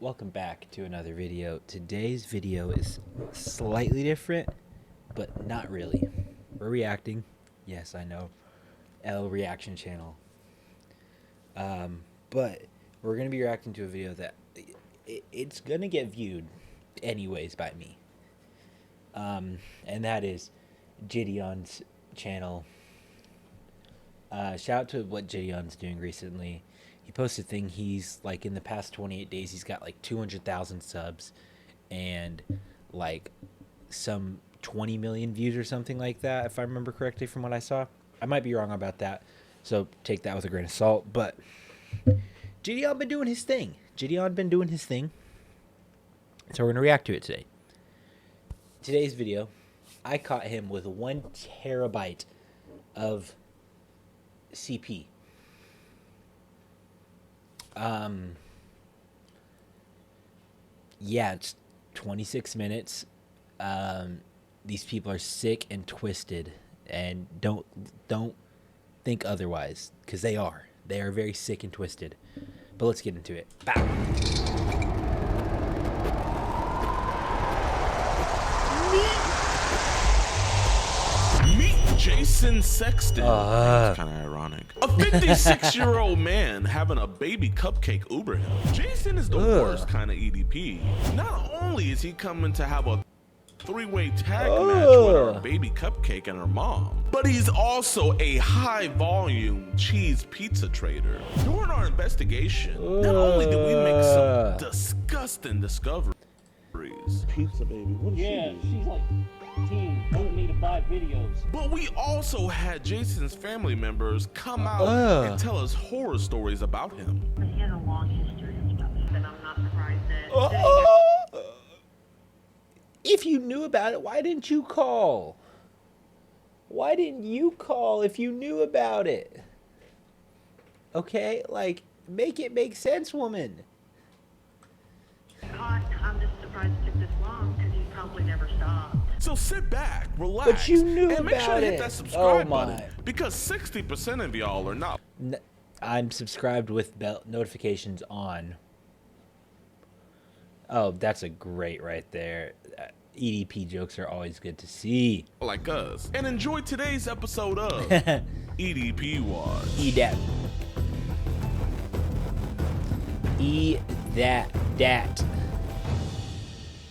welcome back to another video. Today's video is slightly different, but not really. We're reacting. Yes, I know. L reaction channel. But we're going to be reacting to a video that it's going to get viewed anyways by me. And that is Gideon's channel. Shout out to what Gideon's doing recently. He posted a thing. He's like, in the past 28 days, he's got like 200,000 subs and like some 20 million views or something like that, if I remember correctly from what I saw. I might be wrong about that, so take that with a grain of salt. But Gideon been doing his thing. So we're going to react to it today. Today's video, I caught him with 1 terabyte of CP. Yeah, it's 26 minutes. These people are sick and twisted, and don't think otherwise, because they are very sick and twisted. But let's get into it. Bow. Jason Sexton. It's kind of ironic. A 56-year-old man having a baby cupcake Uber him. Jason is the worst kind of EDP. Not only is he coming to have a three-way tag match with our baby cupcake and her mom, but he's also a high-volume cheese pizza trader. During our investigation, not only did we make some disgusting discoveries. Pizza baby, what is she? She's like teen, wanting me to buy videos. But we also had Jason's family members come out and tell us horror stories about him. He has a long history of stuff, and I'm not surprised that. If you knew about it, why didn't you call? Why didn't you call if you knew about it? Okay, like, make it make sense, woman. I'm just surprised it took this long because he probably never stopped. So sit back, relax, But you knew and make sure about to hit it. that subscribe Oh button, my. because 60% of y'all are not. I'm subscribed with bell notifications on. Oh, that's a great right there. EDP jokes are always good to see. Like us. And enjoy today's episode of EDP Watch. Eat that. Eat that.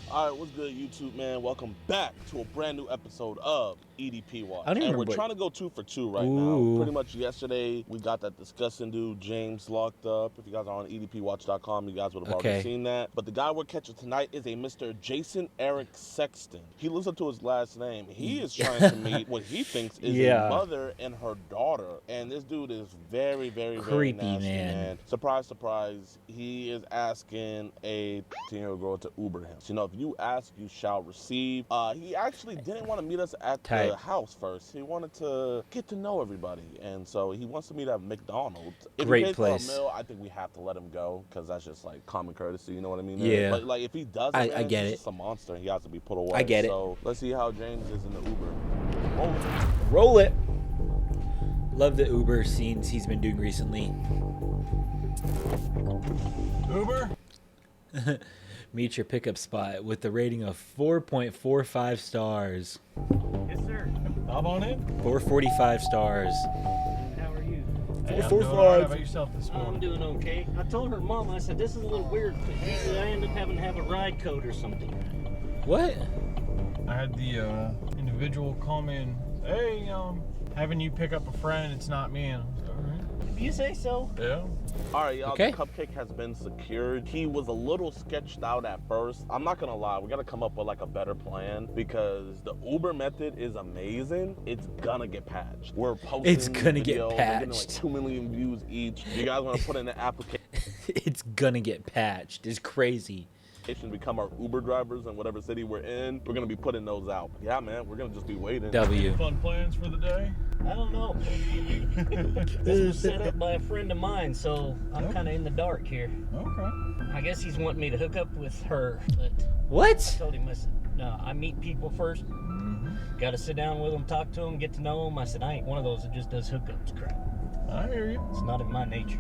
Alright, what's good, YouTube, man? Welcome back to a brand new episode of EDP Watch. I don't And remember we're trying to go 2 for 2 right Ooh. now. Pretty much yesterday, we got that disgusting dude, James, locked up. If you guys are on EDPWatch.com, you guys would have already seen that. But the guy we're catching tonight is a Mr. Jason Eric Sexton. He lives up to his last name. He is trying to meet what he thinks is a mother and her daughter. And this dude is very, very creepy, very nasty, man. Surprise, surprise. He is asking a 10-year-old girl to Uber him. So, you know, if you ask, you shall receive. He actually didn't want to meet us at the house first. He wanted to get to know everybody, and so he wants to meet at McDonald's. If Great he pays place. for a meal, I think we have to let him go, because that's just like common courtesy, you know what I mean? Yeah. But like, if he doesn't, I get he's it. just a monster, and he has to be put away. I get it. So let's see how James is in the Uber. Roll it. Love the Uber scenes he's been doing recently. Uber? Meet your pickup spot with the rating of 4.45 stars. Yes, sir. Bob on it? 445 stars. How are you? Hey, I'm doing all right. How about yourself this morning? I'm doing okay. I told her mom, I said, this is a little weird because usually I end up having to have a ride code or something. What? I had the individual call me and, hey, having you pick up a friend, it's not me. And I was like, all right. If you say so. Yeah. All right, y'all, Okay. the cupcake has been secured. He was a little sketched out at first. I'm not gonna lie, we gotta come up with like a better plan, because the Uber method is amazing. It's gonna get patched. We're posting It's gonna get videos. We're getting like patched. 2 million views each. You guys wanna put in an application It's gonna get patched. It's crazy. to become our Uber drivers in whatever city we're in? We're gonna be putting those out. Yeah, man, we're gonna just be waiting. W. Fun plans for the day? I don't know. This was set up by a friend of mine, so I'm kind of in the dark here. Okay. I guess he's wanting me to hook up with her, but I What? told him, I said, no, I meet people first. Got to sit down with them, talk to them, get to know them. I said, I ain't one of those that just does hookups crap. I hear you. It's not in my nature.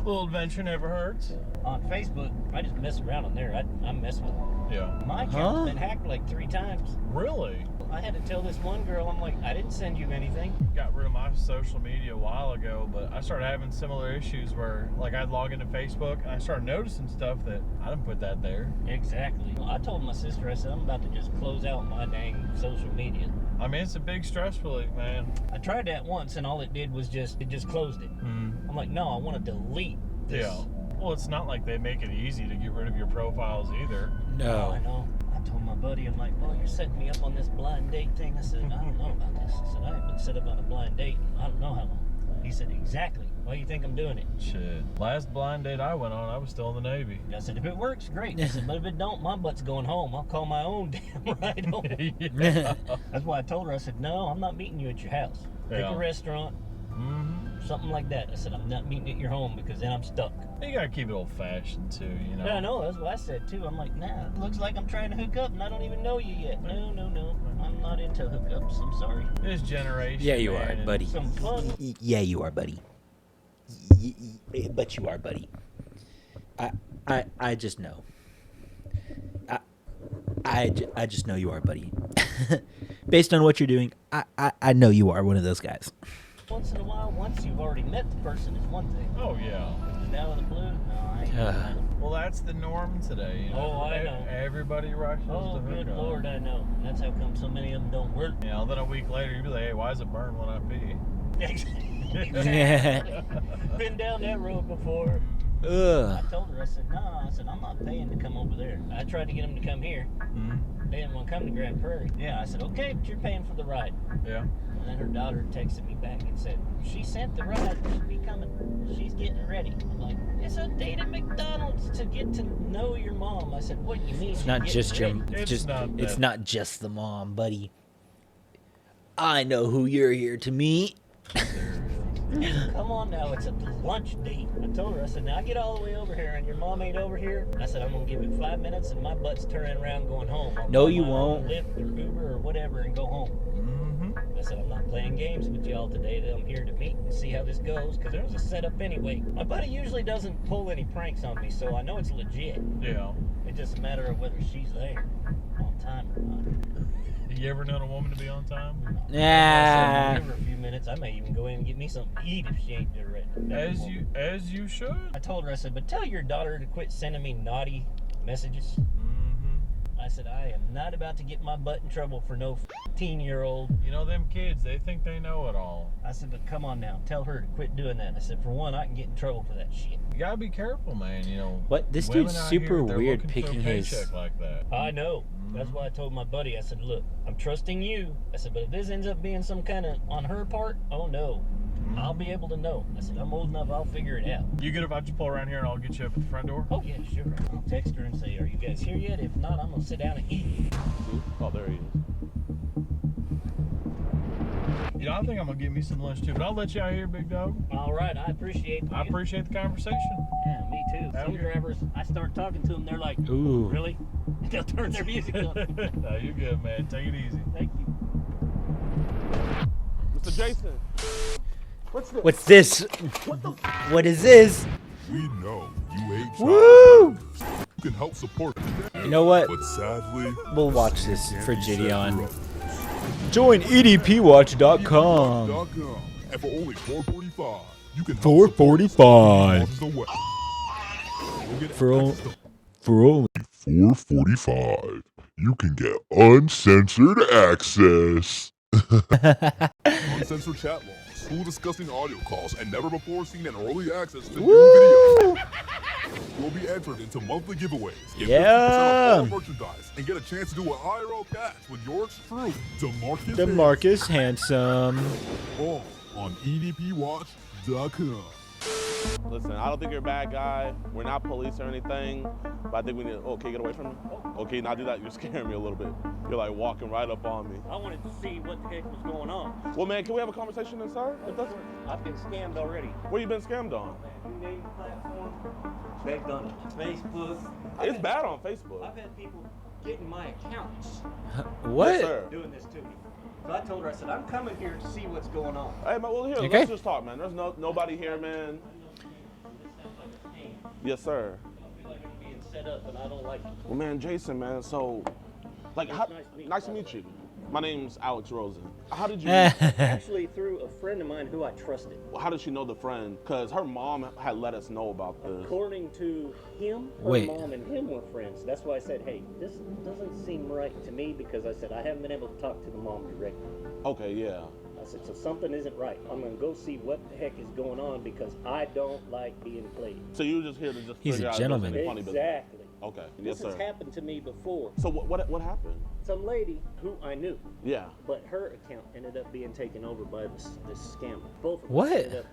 A little adventure never hurts. on Facebook, I just mess around on there. I mess with them. Yeah. My account's been hacked like 3 times. Really? I had to tell this one girl, I'm like, I didn't send you anything. Got rid of my social media a while ago, but I started having similar issues where, like, I'd log into Facebook and I started noticing stuff that I didn't put that there. Exactly. I told my sister, I said, I'm about to just close out my dang social media. I mean, it's a big stress relief, man. I tried that once, and all it did was it just closed it. I'm like, no, I want to delete this. Yeah. Well, it's not like they make it easy to get rid of your profiles either. No. I know. I told my buddy, I'm like, well, you're setting me up on this blind date thing. I said, I don't know about this. I said, I haven't been set up on a blind date in I don't know how long. He said, exactly. Why do you think I'm doing it? Shit. Last blind date I went on, I was still in the Navy. I said, if it works, great. I said, but if it don't, my butt's going home. I'll call my own damn ride home. Yeah. That's why I told her, I said, no, I'm not meeting you at your house. Pick Yeah. a restaurant, something like that. I said, I'm not meeting at your home because then I'm stuck. You gotta keep it old-fashioned, too, you know? Yeah, I know. That's what I said, too. I'm like, nah, it looks like I'm trying to hook up and I don't even know you yet. No. I'm not into hookups. I'm sorry. This generation, Yeah, you man, are, and buddy. Some fun. Yeah, you are, buddy. But you are, buddy. I just know. I just know you are, buddy. Based on what you're doing, I know you are one of those guys. Once in a while, once you've already met the person is one thing. Oh, yeah. Just out of the blue, no, I ain't. Well, that's the norm today, you know? Oh, I know. Everybody rushes Oh, to hook good up. Lord, I know. That's how come so many of them don't work. You know, then a week later, you'd be like, hey, why does it burn when I pee? Been down that road before. Ugh. I told her, I said, no, I'm not paying to come over there. I tried to get them to come here. They didn't want to come to Grand Prairie. Yeah, I said, okay, but you're paying for the ride. Yeah. And then her daughter texted me back and said, she sent the ride, she'll be coming. She's getting ready. I'm like, it's a date at McDonald's to get to know your mom. I said, what do you mean? It's not just your. It's not just the mom, buddy. I know who you're here to meet. Come on now, it's a lunch date. I told her, I said, now I get all the way over here and your mom ain't over here. I said, I'm gonna give it 5 minutes and my butt's turning around going home. I'll No, call you my won't. own Lyft or Uber or whatever and go home. I said, I'm not playing games with y'all today. I'm here to meet and see how this goes, because there was a setup anyway. My buddy usually doesn't pull any pranks on me, so I know it's legit. Yeah. It's just a matter of whether she's there on time or not. You ever known a woman to be on time? Nah. Give her a few minutes. I may even go in and get me something to eat if she ain't there ready. As you should. I told her, I said, but tell your daughter to quit sending me naughty messages. I said, I am not about to get my butt in trouble for no 15-year-old. You know, them kids, they think they know it all. I said, but come on now, tell her to quit doing that. I said, for one, I can get in trouble for that shit. You gotta be careful, man, you know. What? This women dude's out super here, they're weird looking for picking a his. paycheck like that. I know. That's why I told my buddy, I said, look, I'm trusting you. I said, but if this ends up being some kind of on her part, oh no. I'll be able to know. I said, I'm old enough, I'll figure it out. You good if I just pull around here and I'll get you up at the front door? Oh, yeah, sure. I'll text her and say, are you guys here yet? If not, I'm going to sit down and eat. Oh, there he is. You know, I think I'm gonna get me some lunch too, but I'll let you out here, big dog. All right, I appreciate I appreciate the conversation. Yeah, me too. Some drivers, I start talking to them, they're like, Ooh. really? They'll turn their music up. No, you're good, man. Take it easy. Thank you. Mr. Jason. What's this? What is this? We know you hate child Woo! predators. You can help support them. You know what? But sadly, We'll watch this can't for be set Gideon. for us. Join EDPWatch.com. And for only $4.45, you can help $4.45. support the Go get For access all- to For only $4.45, you can get uncensored access. Uncensored chat logs, full disgusting audio calls, and never before seen and early access to new Woo! videos. You'll be entered into monthly giveaways, get Yeah. 50% off all merchandise, and get a chance to do an IRL catch with yours truly, DeMarcus Handsome. all on EDPWatch.com. Listen, I don't think you're a bad guy. We're not police or anything, but I think we need. Oh, okay, get away from me. Okay, now do that. You're scaring me a little bit. You're like walking right up on me. I wanted to see what the heck was going on. Well, man, can we have a conversation then, sir? If that's I've been scammed already. what you been scammed on? You name the platform, begged on Facebook. It's bad on Facebook. I've had people getting my accounts What? Yes, sir. doing this to me. So I told her, I said, I'm coming here to see what's going on. Hey, man, well, here, Okay. let's just talk, man. There's nobody here, man. Yes, sir. I don't like it. Well, man, Jason, man. So, like, It's how, nice to meet you, nice to by meet the you. My name's Alex Rosen. How did you? Actually, through a friend of mine who I trusted. How did she know the friend? Because her mom had let us know about this. According to him, her Wait. mom and him were friends. That's why I said, hey, this doesn't seem right to me, because I said I haven't been able to talk to the mom directly. Okay, yeah. I said, so something isn't right. I'm going to go see what the heck is going on, because I don't like being played. So you were just here to just He's figure a out gentleman. if there's any funny business. Exactly. Okay. This Yes, has sir. happened to me before. So what happened? Some lady who I knew, Yeah. but her account ended up being taken over by this scammer. Both of us What? ended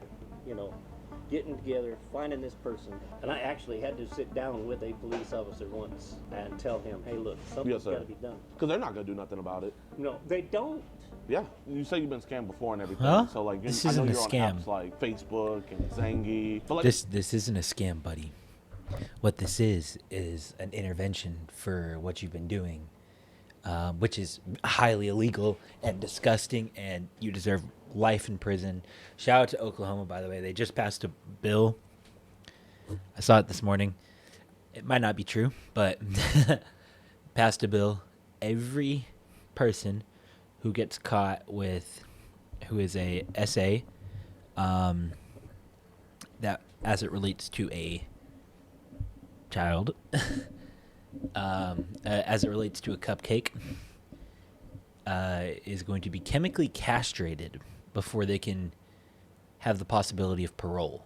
up, getting together, finding this person. And I actually had to sit down with a police officer once and tell him, hey, look, something's Yes, sir. got to be done. Because they're not gonna do nothing about it. No, they don't. Yeah. You say you've been scammed before and everything. Huh? So like, This I know isn't a you're scam. on apps like Facebook and Zangy. But like, This isn't a scam, buddy. What this is an intervention for what you've been doing, which is highly illegal and disgusting, and you deserve life in prison. Shout out to Oklahoma, by the way. They just passed a bill. I saw it this morning. It might not be true, but passed a bill. Every person who gets caught who is a SA, that as it relates to a child, as it relates to a cupcake, is going to be chemically castrated before they can have the possibility of parole.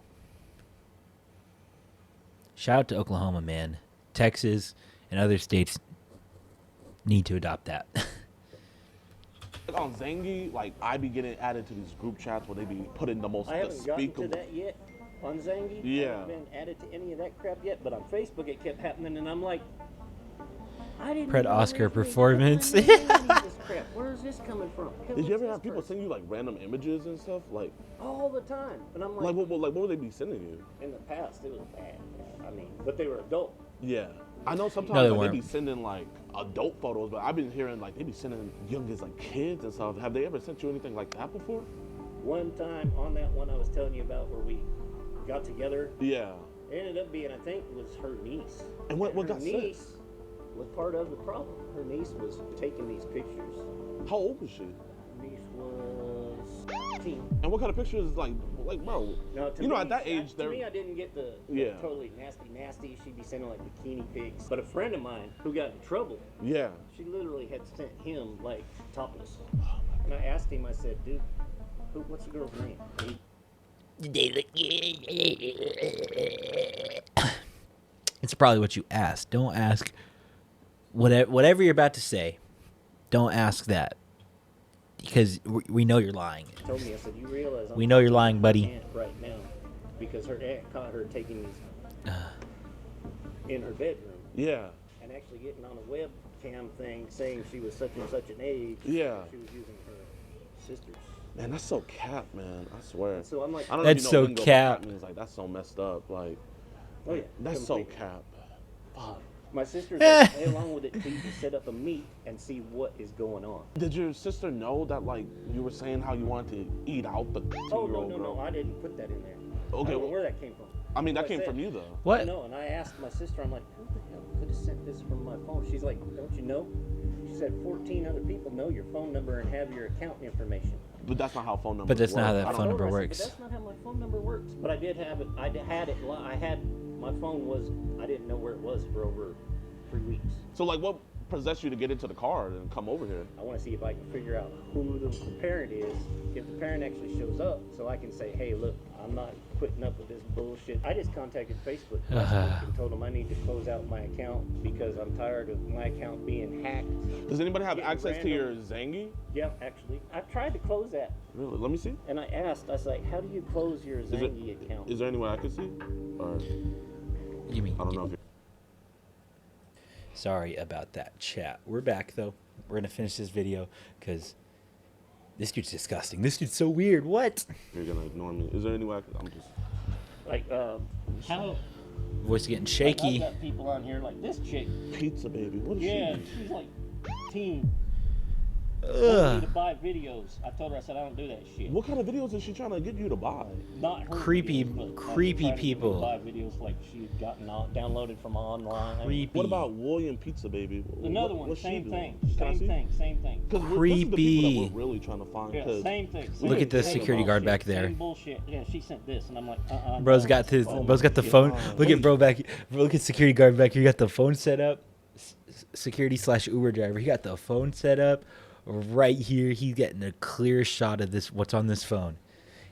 Shout out to Oklahoma, man. Texas and other states need to adopt that. on Zangy, like I be getting added to these group chats where they be putting the most I haven't gotten despicable. to that yet on Zangy. I Yeah. haven't been added to any of that crap yet, but on Facebook it kept happening, and I'm like, I didn't Pred even Oscar originally performance. know any of this crap. Where is this coming from? Did you ever Who's have this people person? send you like random images and stuff? Like All the time, and I'm like, what would they be sending you? in the past it was bad. I mean, but they were adult. Yeah. I know sometimes No, they like, they weren't. be sending like adult photos, but I've been hearing like they be sending young as like kids and stuff. Have they ever sent you anything like that before? One time on that one I was telling you about where we got together, Yeah. it ended up being, I think, was her niece. And what her got sent? niece was part of the problem. Her niece was taking these pictures. How old was she? Her niece was 15. And what kind of pictures like bro? Now, to You know, me, at that age, to they're me, I didn't get the Yeah. totally nasty. She'd be sending like bikini pics. But a friend of mine who got in trouble, yeah. she literally had sent him like topless. And I asked him, I said, dude, what's the girl's name? It's probably what you asked. Don't ask whatever you're about to say. Don't ask that, because we know you're lying. He told me, I said, you realize I'm We know you're lying, my buddy. aunt right now because her aunt caught her taking these in her bedroom Yeah. and actually getting on a webcam thing saying she was such and such an age. Yeah. She was using her sister's. Man, that's so cap, man. I swear. So I'm like, I don't know if That's you know so lingo, but cap. means like that's so messed up. Like oh yeah, that's so completely. cap. Fuck. My sister said, play along with it till you can set up a meet and see what is going on. Did your sister know that like you were saying how you wanted to eat out the 15-year-old Oh, no, girl? I didn't put that in there. Okay, I don't know well- where that came from. I mean, that Like I came said, from you though. What? No, and I asked my sister, I'm like, who the hell could have sent this from my phone? She's like, don't you know? She said 14 other people know your phone number and have your account information. But that's not how phone numbers But that's not how work. that I don't phone know. number I said, works. But that's not how my phone number works. But I did have it. I had it. I had my phone was. I didn't know where it was for over 3 weeks. So like, what possessed you to get into the car and come over here? I want to see if I can figure out who the parent is. If the parent actually shows up, so I can say, hey, look, I'm not putting up with this bullshit. I just contacted Facebook last week and told them I need to close out my account because I'm tired of my account being hacked. Does anybody have Getting access to your random- Zangy? Yeah, actually, I tried to close that, Really? Let me see. and I asked. I was like, how do you close your Zangy account? Is there any way I can see? Or You mean? I don't know if you're... Sorry about that, chat. We're back though. We're gonna finish this video because this dude's disgusting. This dude's so weird. What? You're gonna ignore me. Is there any way I can... I'm just... Like, how? Voice is getting Like, shaky. I've got people on here like this chick. Pizza baby. What is Yeah, she? she's like teen. wanted me to buy videos. I told her, I said, I don't do that shit. What kind of videos is she trying to get you to buy? Not her Creepy, videos, but creepy trying to get me to people. buy videos like she had gotten downloaded from online. Creepy. What about William Pizza Baby? Another one, What's she same doing? thing, Can I see? same thing. Because this is the Creepy. people that we're really trying to find. Yeah, 'cause same thing. Look at this same security guard bullshit, back there. Same bullshit. Yeah, she sent this, and I'm like, Bro's no. got his. Oh Bro's got the my phone. God. Look at bro back. Look at security guard back here. He got the phone set up. Security / Uber driver. He got the phone set up right here. He's getting a clear shot of this. What's on this phone?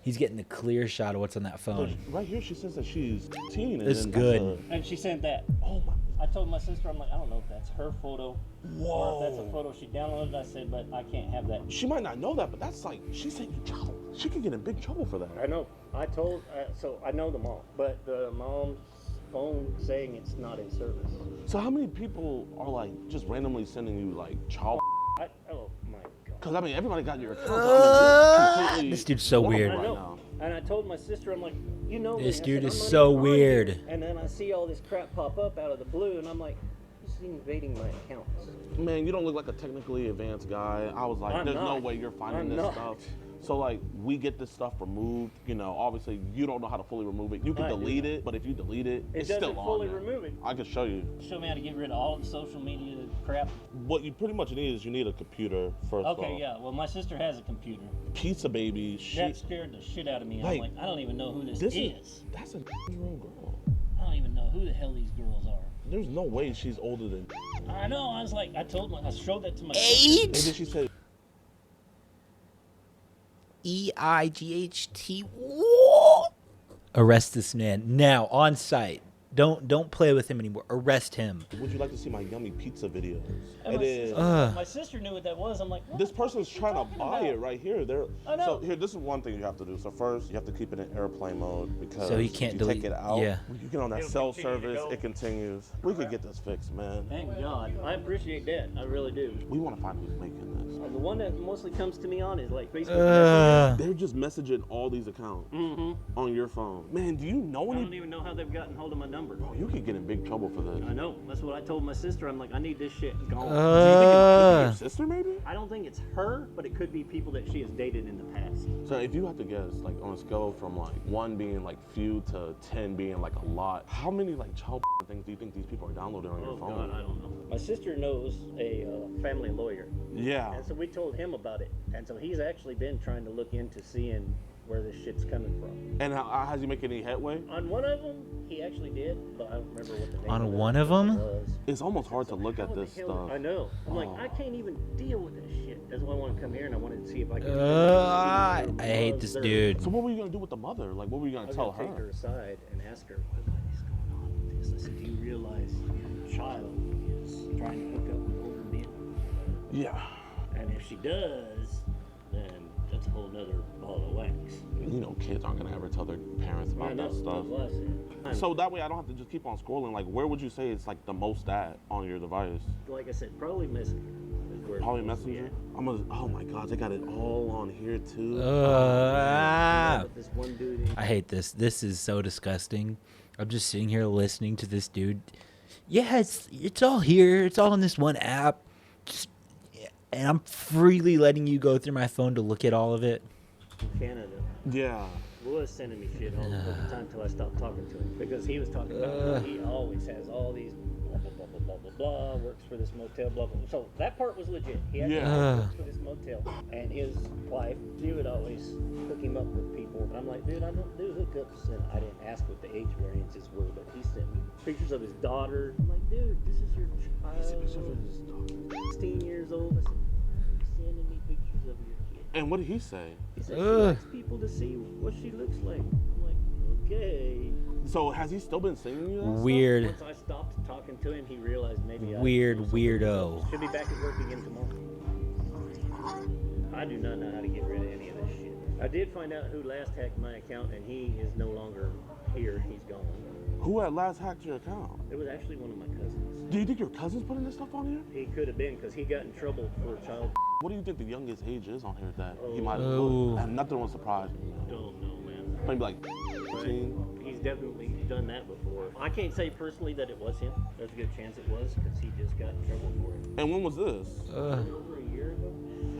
He's getting a clear shot of what's on that phone. Right here, she says that she's 18. And It's then good. And she sent that. Oh my. I told my sister, I'm like, I don't know if that's her photo Whoa. or if that's a photo she downloaded. I said, but I can't have that. She might not know that, but that's like, she's saying child. She could get in big trouble for that. I know. I told, so I know the mom, but the mom's phone saying it's not in service. So how many people are like just randomly sending you like child? Oh my God. Because I mean, everybody got your account. This dude's so weird. I Right know. now. And I told my sister, I'm like, you know, This me. I dude said, is I'm not so even on weird. here. And then I see all this crap pop up out of the blue, and I'm like, this is invading my accounts. Man, you don't look like a technically advanced guy. I was like, I'm there's no not. way you're finding I'm this not. stuff. So like, we get this stuff removed. You know, obviously you don't know how to fully remove it. You can I do. delete it, but if you delete it, It it's doesn't still on fully there. remove it. I can show you. Show me how to get rid of all the social media crap. What you pretty much need is you need a computer first. Okay, off. yeah. Well, my sister has a computer. Pizza Baby. That scared the shit out of me. Like, I'm like, I don't even know who this This is. is that's a year-old girl. I don't even know who the hell these girls are. There's no way she's older than. I know. I was like, I showed that to my Maybe sister. she said. EIGHT. Arrest this man now on site. Don't play with him anymore. Arrest him. Would you like to see my yummy pizza videos? And It my is. sister, my sister knew what that was. I'm like, what This the person's fuck are you trying to talking buy about? it right here. I know. So here, this is one thing you have to do. So first, you have to keep it in airplane mode because So he can't if you delete- take it out. yeah. When you get on that It'll cell continue to service, go. it continues. We could get this fixed, man. Thank God. I appreciate that. I really do. We want to find who's making this. The one that mostly comes to me on is like Facebook. They're just messaging all these accounts on your phone. Man, do you know I any? don't even know how they've gotten hold of my number. Bro, you could get in big trouble for this. I know. That's what I told my sister. I'm like, I need this shit gone. Do you think it could be your sister, maybe? I don't think it's her, but it could be people that she has dated in the past. So if you had to guess, like on a scale from like 1 being like few to 10 being like a lot, how many like child things do you think these people are downloading on your Oh phone? God, I don't know. My sister knows a family lawyer, Yeah. and so we told him about it, and so he's actually been trying to look into seeing where this shit's coming from. And has he make any headway? On one of them, he actually did, but I don't remember what the name On of one that of 'em? was. It's almost hard to look at How the this hell- stuff. I know. I'm like, Oh. I can't even deal with this shit. That's why I want to come here, and I wanted to see if I could. I hate this dude. So what were you gonna do with the mother? Like, what were you I gonna was tell gonna take her her? aside and ask her, what is going on with this? I said, do you realize your child is trying to hook up with older men? Yeah. And if she does, then that's a whole nother ball of wax. You know, kids aren't gonna ever tell their parents about I know, that stuff. that's what I said. So that way I don't have to just keep on scrolling. Like, where would you say it's like the most at on your device? Like I said, probably Messenger. Is where it's Probably supposed to be Messenger? at. I'm gonna, oh my God, they got it all on here too. But this one dude, I hate this. This is so disgusting. I'm just sitting here listening to this dude. Yeah, it's all here. It's all in this one app. And I'm freely letting you go through my phone to look at all of it. in Canada Yeah. was sending me shit all the time until I stopped talking to him, because he was talking about how he always has all these blah blah blah blah blah blah blah, works for this motel, blah blah. So that part was legit. He actually Yeah. works for this motel, and his wife, she would always hook him up with people. And I'm like, dude, I don't do hookups, and I didn't ask what the age variances were, but he sent me pictures of his daughter. I'm like, dude, this is your child. 16 years old. I said, why are you sending me pictures of your kid? And what did he say? He said, she likes people to see what she looks like. I'm like, okay. So has he still been singing you that stuff? Weird. Once I stopped talking to him, he realized maybe Weird weirdo. Should be back at work again tomorrow. I do not know how to get rid of any of this shit. I did find out who last hacked my account, and he is no longer here. He's gone. Who at last hacked your account? It was actually one of my cousins. Do you think your cousin's putting this stuff on here? He could have been, because he got in trouble for child. What do you think the youngest age is on here that he Oh. might have Oh. put? And nothing will surprise me. Don't know, man. Maybe like 15. He's definitely done that before. I can't say personally that it was him. There's a good chance it was, because he just got in trouble for it. And when was this? Over a year ago.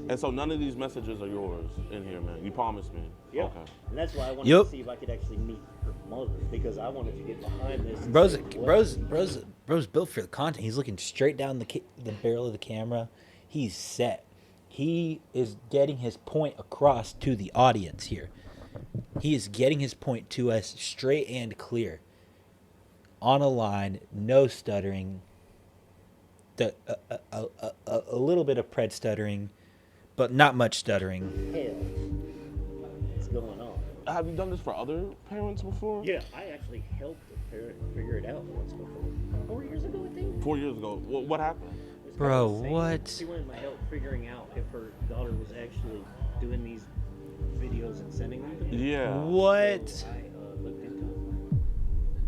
And so none of these messages are yours in here, man. You promised me. Yeah. Okay. And that's why I wanted to see if I could actually meet her mother, because I wanted to get behind this. And Bro's built for the content. He's looking straight down the barrel of the camera. He's set. He is getting his point across to the audience here. He is getting his point to us straight and clear. On a line, no stuttering. A little bit of pred stuttering, but not much stuttering. Hell, what's going on? Have you done this for other parents before? Yeah, I actually helped a parent figure it out once before. 4 years ago, I think. 4 years ago. What happened? Bro, what? She wanted my help figuring out if her daughter was actually doing these videos and sending them to me. Yeah. What? So I looked into it.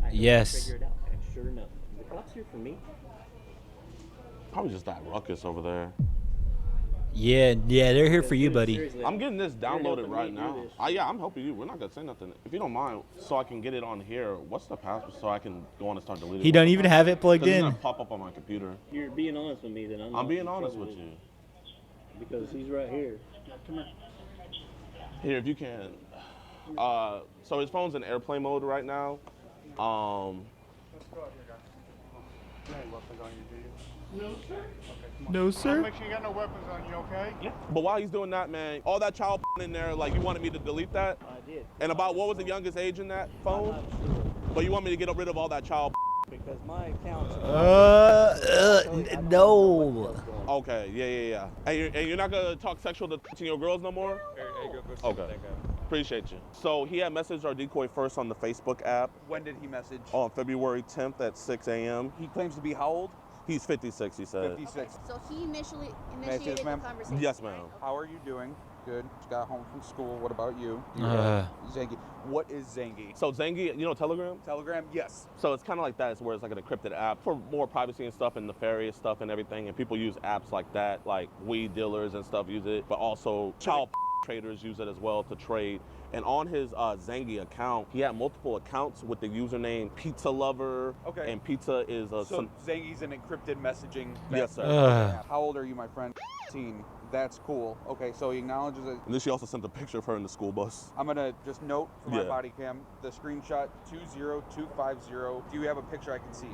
I helped Yes. figure it out, and sure enough, the cops here for me. Probably just that ruckus over there. Yeah, they're here for you, buddy. Seriously, I'm getting this downloaded helping right me do now. this. Yeah, I'm helping you. We're not gonna say nothing. If you don't mind, so I can get it on here. What's the password so I can go on and start deleting? He don't even have it plugged It's in. gonna pop up on my computer. You're being honest with me, then I'm being honest with you. Because he's right here. Come here. Here, if you can. So his phone's in airplane mode right now. No, sir. Make sure you got no weapons on you, okay? Yeah, But while he's doing that, man, all that child in there, like you wanted me to delete that? I did. And about what was the youngest age in that phone? But you want me to get rid of all that child? Because my account's No. Okay, yeah. And you're not gonna talk sexual to your girls no more? Okay. Appreciate you. So he had messaged our decoy first on the Facebook app When did he message? on February 10th at 6 a.m. He claims to be how old? He's 56, he said. 56. So he initiated the ma'am? conversation. Yes, ma'am. How are you doing? Good. Just got home from school. What about you? Zangy. What is Zangy? So Zangy, you know Telegram? Telegram? Yes. So it's kind of like that. It's where it's like an encrypted app for more privacy and stuff and nefarious stuff and everything. And people use apps like that, like weed dealers and stuff use it, but also child traders use it as well to trade. And on his Zangy account, he had multiple accounts with the username Pizza Lover. Okay. And pizza is So Zangy's an encrypted messaging. Yes, sir. How old are you, my friend? 18. That's cool. Okay, so he acknowledges it. And then she also sent a picture of her in the school bus. I'm gonna just note for my Yeah. body cam the screenshot 20250. Do you have a picture I can see?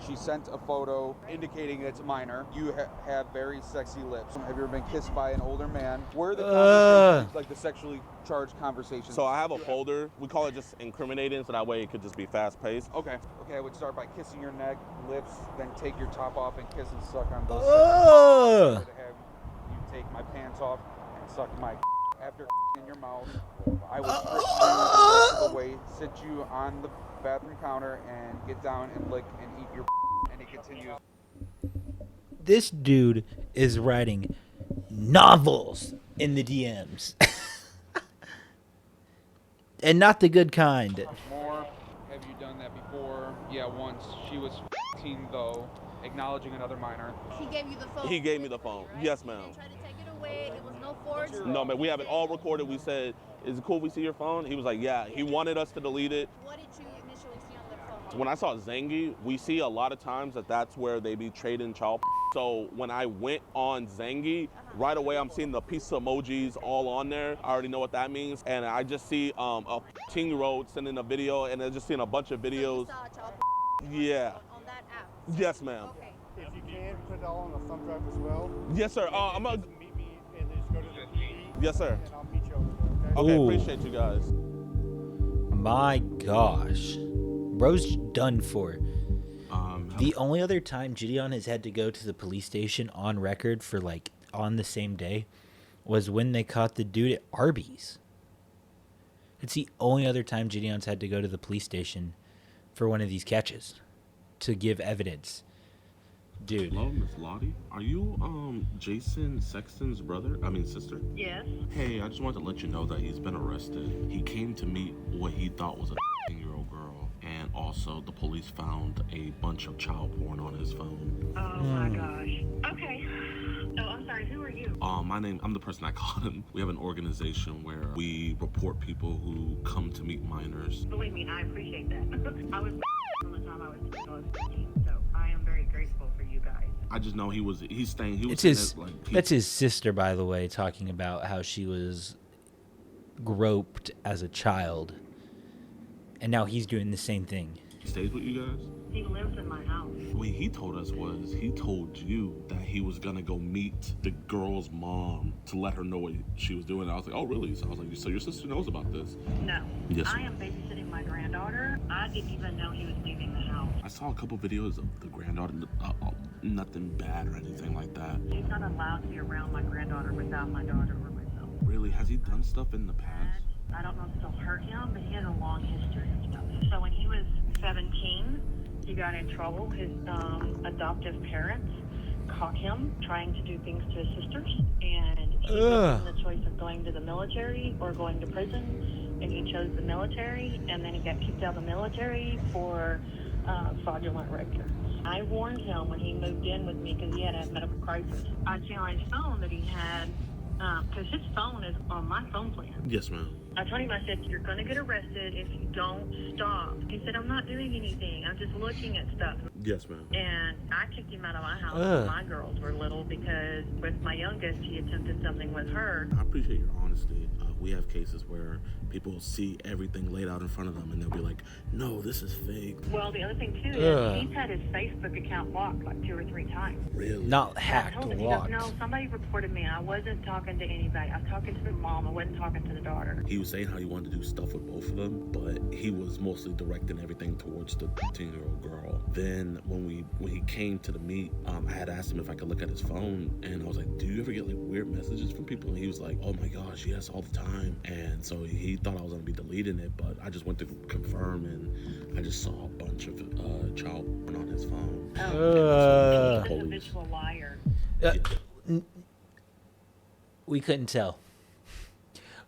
She sent a photo indicating it's a minor. You have very sexy lips. Have you ever been kissed by an older man? Where are the conversations, like the sexually charged conversations? So I have a folder. We call it just incriminating, so that way it could just be fast paced. Okay, I would start by kissing your neck, lips, then take your top off and kiss and suck on those. I would have you take my pants off and suck my after in your mouth. I would strip you the rest of the way, sit you on the bathroom counter and get down and lick and eat your and he continues. This dude is writing novels in the DMs. And not the good kind. More, have you done that before? Yeah, once. She was 15 though, acknowledging another minor. He gave you the phone. He gave me the phone. Right? Yes, He ma'am. didn't try to take it away. It was no force. No, man, we have it all recorded. We said, is it cool if we see your phone? He was like, yeah. He wanted us to delete it. What did you initially see on the phone? When I saw Zangy, we see a lot of times that's where they be trading child. So when I went on Zangy, right away I'm seeing the pizza emojis all on there. I already know what that means. And I just see a 15-year-old sending a video, and I'm just seeing a bunch of So videos. you saw a child Yeah. on that app. Yes, ma'am. Okay. If you can, put it all on a thumb drive as well. Yes, sir. I'm gonna. Just meet me and just go to the PD. Yes, sir. And I'll meet you over there, okay? Okay, Ooh. appreciate you guys. My gosh. Bro's done for. The only other time Gideon has had to go to the police station on record for like on the same day was when they caught the dude at Arby's. It's the only other time Gideon's had to go to the police station for one of these catches to give evidence. Dude. Hello, Miss Lottie. Are you Jason Sexton's sister? Yes. Hey, I just wanted to let you know that he's been arrested. He came to meet what he thought was a 15-year-old girl, and also the police found a bunch of child porn on his phone. Oh my gosh. Okay. Oh, I'm sorry. Who are you? I'm the person I called him. We have an organization where we report people who come to meet minors. Believe me, I appreciate that. I was from the time I was 15, so I am very grateful for you guys. I just know he's staying. He was It's his. saying That's his sister, by the way, talking about how she was groped as a child, and now he's doing the same thing. He stays with you guys? He lives in my house. What he told us was he told you that he was gonna go meet the girl's mom to let her know what she was doing. I was like, oh really? So I was like, so your sister knows about this? No. Yes. I am babysitting my granddaughter. I didn't even know he was leaving the house. I saw a couple videos of the granddaughter. Nothing bad or anything like that. He's not allowed to be around my granddaughter without my daughter or myself. Really? Has he done stuff in the past? I don't know if it'll hurt him, but he has a long history of stuff. So when he was 17, he got in trouble. His adoptive parents caught him trying to do things to his sisters, and he was given the choice of going to the military or going to prison, and he chose the military, and then he got kicked out of the military for fraudulent records. I warned him when he moved in with me because he had a medical crisis. I checked on his phone that he had, because his phone is on my phone plan. Yes, ma'am. I told him, I said, you're going to get arrested if you don't stop. He said, I'm not doing anything. I'm just looking at stuff. Yes, ma'am. And I kicked him out of my house when my girls were little because with my youngest, he attempted something with her. I appreciate your honesty. We have cases where people see everything laid out in front of them and they'll be like, no, this is fake. Well, the other thing, too, is he's had his Facebook account blocked like 2 or 3 times. Really? Not hacked, I told him, locked. he goes, no, somebody reported me. I wasn't talking to anybody. I was talking to the mom. I wasn't talking to the daughter. He was saying how he wanted to do stuff with both of them, but he was mostly directing everything towards the 15-year-old girl. Then when he came to the meet, I had asked him if I could look at his phone, and I was like, do you ever get like weird messages from people? And he was like, oh my gosh, yes, all the time. And so he thought I was gonna be deleting it, but I just went to confirm, and I just saw a bunch of child porn on his phone. He's a habitual liar. We couldn't tell.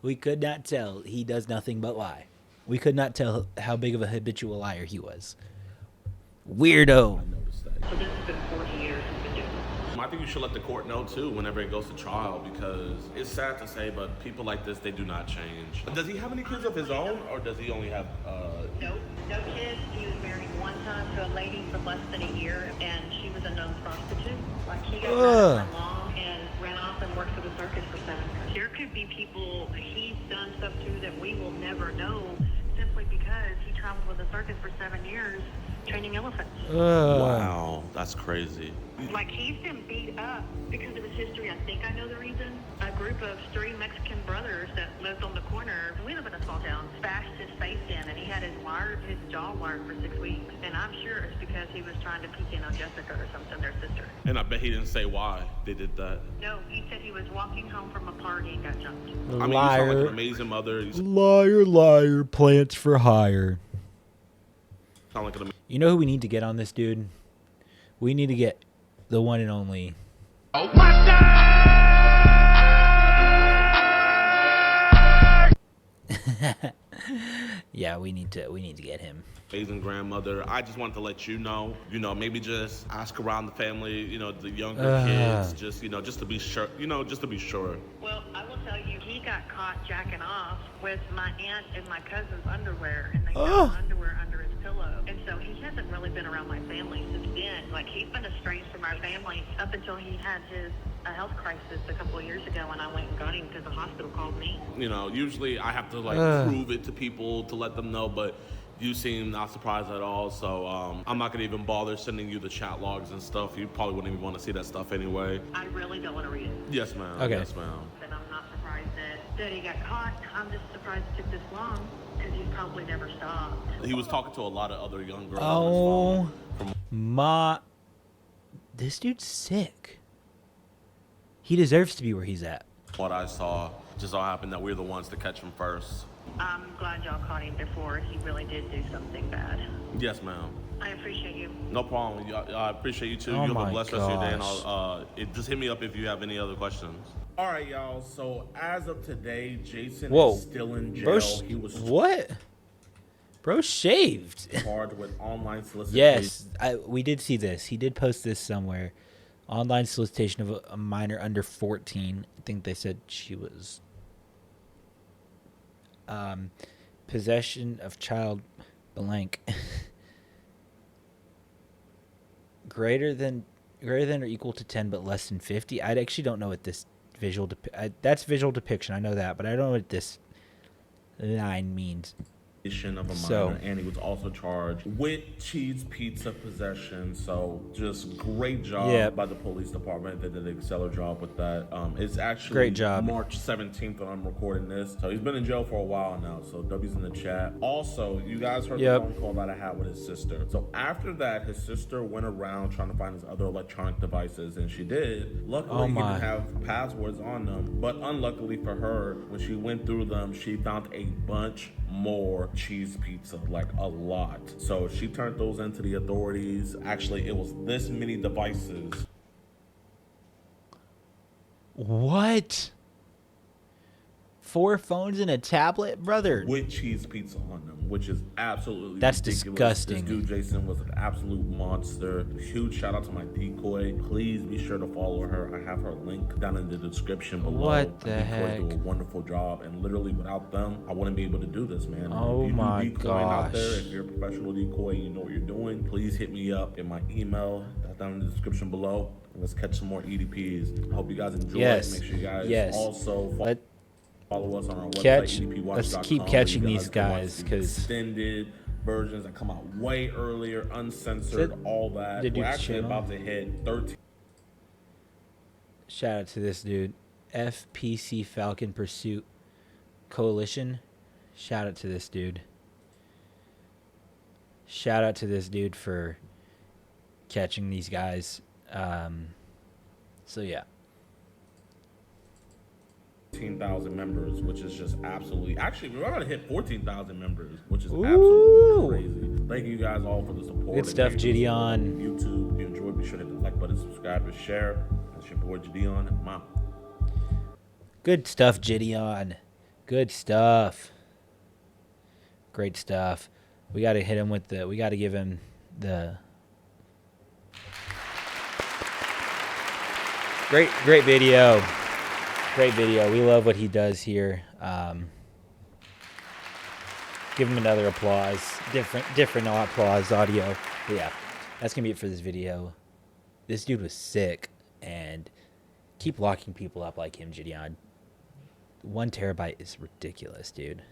We could not tell. He does nothing but lie. We could not tell how big of a habitual liar he was. Weirdo. I noticed that. So this has been 40 years he's been doing this. I think you should let the court know too whenever it goes to trial, because it's sad to say, but people like this, they do not change. Does he have any kids of his own, or does he only have No kids. He was married one time to a lady for less than a year, and she was a known prostitute. Like, he got married to my mom and ran off and worked for the circus for 7 years. There could be people he's done stuff to that we will never know simply because he traveled with the circus for 7 years training elephants. Wow, that's crazy. Like, he's been beat up because of his history. I think I know the reason. A group of 3 Mexican brothers that lived on the corner, we live in a small town, bashed his face in, and he had his jaw wired for 6 weeks. And I'm sure it's because he was trying to peek in on Jessica or something, their sister. And I bet he didn't say why they did that. No, he said he was walking home from a party and got jumped. I mean, you sound like an amazing mother. You Liar, liar, plants for hire. sound like an You know who we need to get on this, dude? We need to get the one and only. Yeah, we need to get him. amazing grandmother. I just wanted to let you know, maybe just ask around the family, the younger kids, just to be sure, just to be sure. Well, I will tell you, he got caught jacking off with my aunt and my cousin's underwear, and they got underwear under his pillow. And so he hasn't really been around my family since then. Like, he's been estranged from our family up until he had his health crisis a couple of years ago, and I went and got him because the hospital called me. Usually I have to prove it to people to let them know, but you seem not surprised at all, so I'm not gonna even bother sending you the chat logs and stuff. You probably wouldn't even want to see that stuff anyway. I really don't want to read it. Yes, ma'am. Okay. Yes, ma'am. But I'm not surprised that he got caught. I'm just surprised it took this long because he probably never stopped. He was talking to a lot of other young girls Oh, on his phone. This dude's sick. He deserves to be where he's at. What I saw, just so happened that we're the ones to catch him first. I'm glad y'all caught him before he really did do something bad. Yes, ma'am. I appreciate you. No problem. I appreciate you too. Oh You have my a blessed rest of your day, and gosh. just hit me up if you have any other questions. All right, y'all. So as of today, Jason Whoa. is still in jail. Bro, He was what? Bro shaved. charged with online solicitation. Yes, we did see this. He did post this somewhere. Online solicitation of a minor under 14. I think they said she was. Possession of child blank. Greater than Greater than or equal to 10, but less than 50. I actually don't know what this visual that's visual depiction. I know that, but I don't know what this line means. Of a So, minor, and he was also charged with cheese pizza possession. So just great job by the police department. They did an stellar job with that. It's actually great job. March 17th when I'm recording this, so he's been in jail for a while now. So W's in the chat. Also, you guys heard the phone call that I had with his sister. So after that, his sister went around trying to find his other electronic devices, and she did. Luckily, he didn't have passwords on them, but unluckily for her, when she went through them, she found a bunch more cheese pizza, like a lot. So she turned those into the authorities. Actually, it was this many devices. What? 4 phones and a tablet, brother? With cheese pizza on them, which is absolutely That's ridiculous. disgusting. This dude Jason was an absolute monster. Huge shout out to my decoy. Please be sure to follow her. I have her link down in the description below. What the heck? heck? Do a wonderful job, and literally without them, I wouldn't be able to do this, man. Oh if you my do decoying out gosh. there, if you're a professional decoy, you know what you're doing. Please hit me up in my email. That's down in the description below. Let's catch some more EDPs. I hope you guys enjoy. Make sure you guys also follow us on our website, let's keep catching these guys, because extended versions that come out way earlier, uncensored, all that. We're actually about to hit 13. Shout out to this dude, FPC Falcon Pursuit Coalition. Shout out to this dude. Shout out to this dude for catching these guys. So yeah. 13,000 members, which is just absolutely. Actually, we're about to hit 14,000 members, which is absolutely crazy. Thank you guys all for the support. Good stuff, Gideon. YouTube, if you enjoyed, be sure to hit the like button, subscribe, and share. That's your boy Gideon. I'm out. Good stuff, Gideon. Good stuff. Great stuff. We got to hit him with the. We got to give him the. Great video. Great video. We love what he does here. Give him another applause. Different applause audio. But yeah, that's gonna be it for this video. This dude was sick, and keep locking people up like him, Gideon. 1 terabyte is ridiculous, dude.